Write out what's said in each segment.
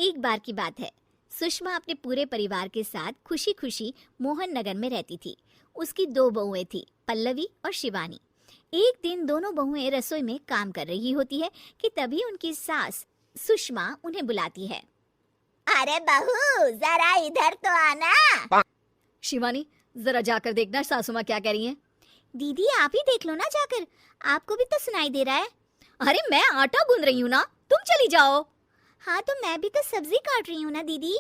एक बार की बात है। सुषमा अपने पूरे परिवार के साथ खुशी खुशी मोहन नगर में रहती थी। उसकी 2 बहुएं थी, पल्लवी और शिवानी। एक दिन दोनों बहुएं रसोई में काम कर रही होती है कि तभी उनकी सास सुषमा उन्हें बुलाती है। अरे बहू, जरा इधर तो आना। शिवानी, जरा जाकर देखना सासू माँ क्या कह रही हैं। दीदी आप ही देख लो ना जाकर, आपको भी तो सुनाई दे रहा है। अरे मैं आटा गूंद रही हूँ ना, तुम चली जाओ। हाँ तो मैं भी तो सब्जी काट रही हूँ ना दीदी।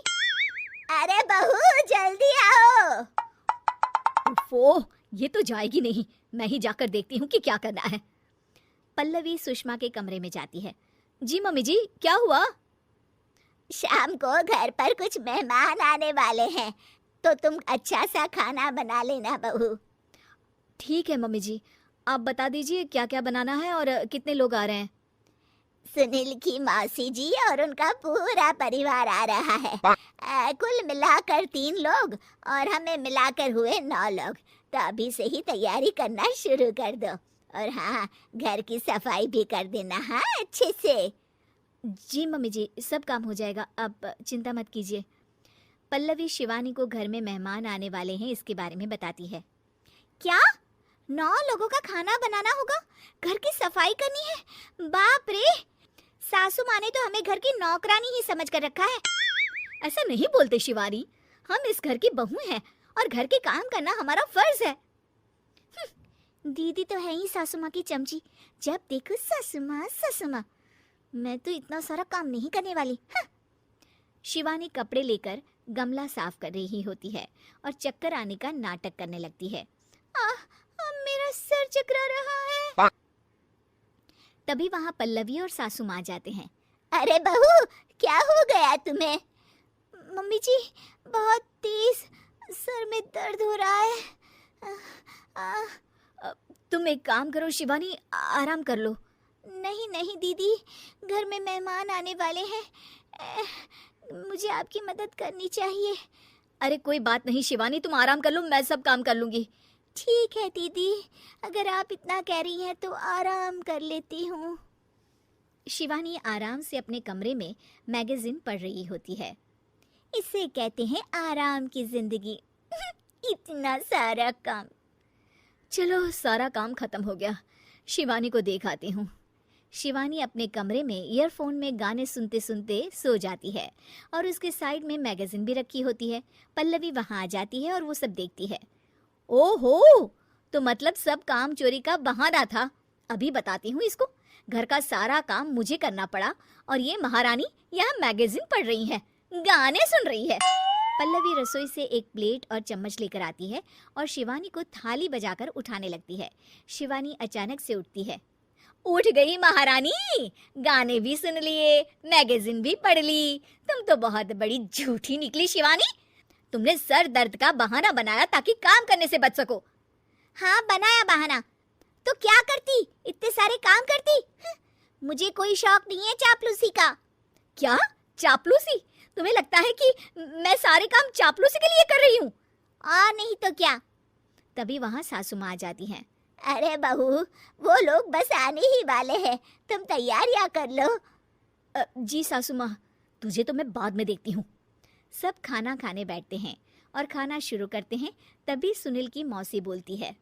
अरे बहू, जल्दी आओ। ओह, ये तो जाएगी नहीं। मैं ही जाकर देखती हूँ कि क्या करना है। पल्लवी सुषमा के कमरे में जाती है। जी मम्मी जी, क्या हुआ? शाम को घर पर कुछ मेहमान आने वाले हैं, तो तुम अच्छा सा खाना बना लेना बहू। ठीक है मम्मी जी, आप बता दीजिए क्या क्या बनाना है और कितने लोग आ रहे हैं। सुनील की मौसी जी और उनका पूरा परिवार आ रहा है। कुल मिलाकर 3 लोग और हमें मिलाकर हुए 9 लोग। तो अभी से ही तैयारी करना शुरू कर दो। और हाँ, घर की सफाई भी कर देना, हाँ, अच्छे से। जी मम्मी जी, सब काम हो जाएगा, आप चिंता मत कीजिए। पल्लवी शिवानी को घर में मेहमान आने वाले हैं इसके बारे में बताती है। क्या 9 लोगों का खाना बनाना होगा, घर की सफाई करनी है? बाप रे, सासू माँ ने तो हमें घर की नौकरानी ही समझ कर रखा है। ऐसा नहीं बोलते शिवानी, हम इस घर की बहू हैं और घर के काम करना हमारा फर्ज है। दीदी तो है ही सासू माँ की चमची, जब देखो सासू माँ सासू माँ। मैं तो इतना सारा काम नहीं करने वाली। शिवानी कपड़े लेकर गमला साफ कर रही होती है और चक्कर आने का नाटक करने लगती है। मेरा सर चकरा रहा है। तभी वहाँ पल्लवी और सासू माँ जाते हैं। अरे बहू, क्या हो गया तुम्हें? मम्मी जी, बहुत तेज सर में दर्द हो रहा है। तुम एक काम करो शिवानी, आराम कर लो। नहीं नहीं दीदी, घर में मेहमान आने वाले हैं, मुझे आपकी मदद करनी चाहिए। अरे कोई बात नहीं शिवानी, तुम आराम कर लो, मैं सब काम कर लूंगी। ठीक है दीदी, अगर आप इतना कह रही हैं तो आराम कर लेती हूँ। शिवानी आराम से अपने कमरे में मैगजीन पढ़ रही होती है। इसे कहते हैं आराम की जिंदगी। इतना सारा काम। चलो, सारा काम खत्म हो गया, शिवानी को देख आती हूँ। शिवानी अपने कमरे में ईयरफोन में गाने सुनते सुनते सो जाती है और उसके साइड में मैगजीन भी रखी होती है। पल्लवी वहाँ आ जाती है और वो सब देखती है। ओहो, तो मतलब सब काम चोरी का बहाना था। अभी बताती हूँ इसको। घर का सारा काम मुझे करना पड़ा और ये महारानी यहाँ मैगजीन पढ़ रही है, गाने सुन रही है। पल्लवी रसोई से एक प्लेट और चम्मच लेकर आती है और शिवानी को थाली बजाकर उठाने लगती है। शिवानी अचानक से उठती है। उठ गई महारानी, गाने भी सुन लिए, मैगजीन भी पढ़ ली। तुम तो बहुत बड़ी झूठी निकली शिवानी। तुमने सर दर्द का बहाना बनाया ताकि काम करने से बच सको। हाँ, बनाया बहाना, तो क्या करती, इतने सारे काम करती। मुझे कोई शौक नहीं है चापलूसी का। क्या चापलूसी? तुम्हें लगता है कि मैं सारे काम चापलूसी के लिए कर रही हूँ? और नहीं तो क्या। तभी वहाँ सासू माँ आ जाती हैं। अरे बहू, वो लोग बस आने ही वाले हैं, तुम तैयारियां कर लो। जी सासू माँ, तुझे तो मैं बाद में देखती हूँ। सब खाना खाने बैठते हैं और खाना शुरू करते हैं। तभी सुनील की मौसी बोलती है।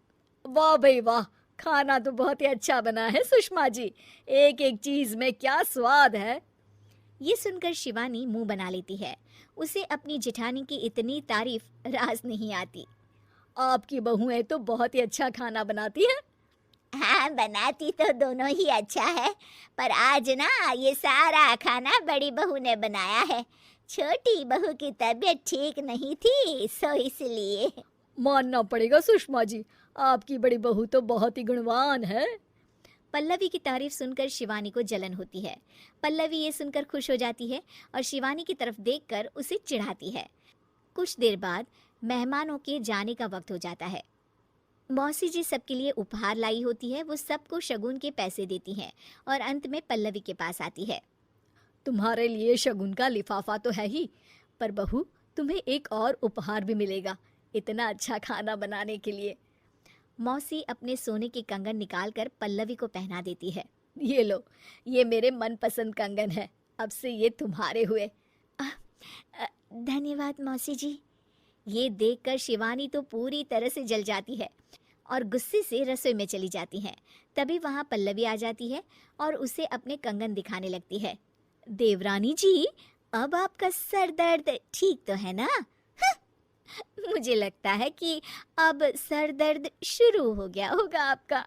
वाह भाई वाह, खाना तो बहुत ही अच्छा बना है सुषमा जी, एक एक चीज में क्या स्वाद है। ये सुनकर शिवानी मुंह बना लेती है। उसे अपनी जेठानी की इतनी तारीफ रास नहीं आती। आपकी बहुएं तो बहुत ही अच्छा खाना बनाती हैं। हाँ, बनाती तो दोनों ही अच्छा है, पर आज ना ये सारा खाना बड़ी बहू ने बनाया है। छोटी बहू की तबीयत ठीक नहीं थी, सो इसलिए। मानना पड़ेगा सुषमा जी, आपकी बड़ी बहू तो बहुत ही गुणवान है। पल्लवी की तारीफ सुनकर शिवानी को जलन होती है। पल्लवी ये सुनकर खुश हो जाती है और शिवानी की तरफ देखकर उसे चिढ़ाती है। कुछ देर बाद मेहमानों के जाने का वक्त हो जाता है। मौसी जी सबके लिए उपहार लाई होती है। वो सबको शगुन के पैसे देती हैं और अंत में पल्लवी के पास आती है। तुम्हारे लिए शगुन का लिफाफा तो है ही, पर बहू तुम्हें एक और उपहार भी मिलेगा इतना अच्छा खाना बनाने के लिए। मौसी अपने सोने के कंगन निकालकर पल्लवी को पहना देती है। ये लो, ये मेरे मनपसंद कंगन है, अब से ये तुम्हारे हुए। धन्यवाद मौसी जी। ये देखकर शिवानी तो पूरी तरह से जल जाती है और गुस्से से रसोई में चली जाती है। तभी वहाँ पल्लवी आ जाती है और उसे अपने कंगन दिखाने लगती है। देवरानी जी, अब आपका सर दर्द ठीक तो है ना? मुझे लगता है कि अब सर दर्द शुरू हो गया होगा आपका।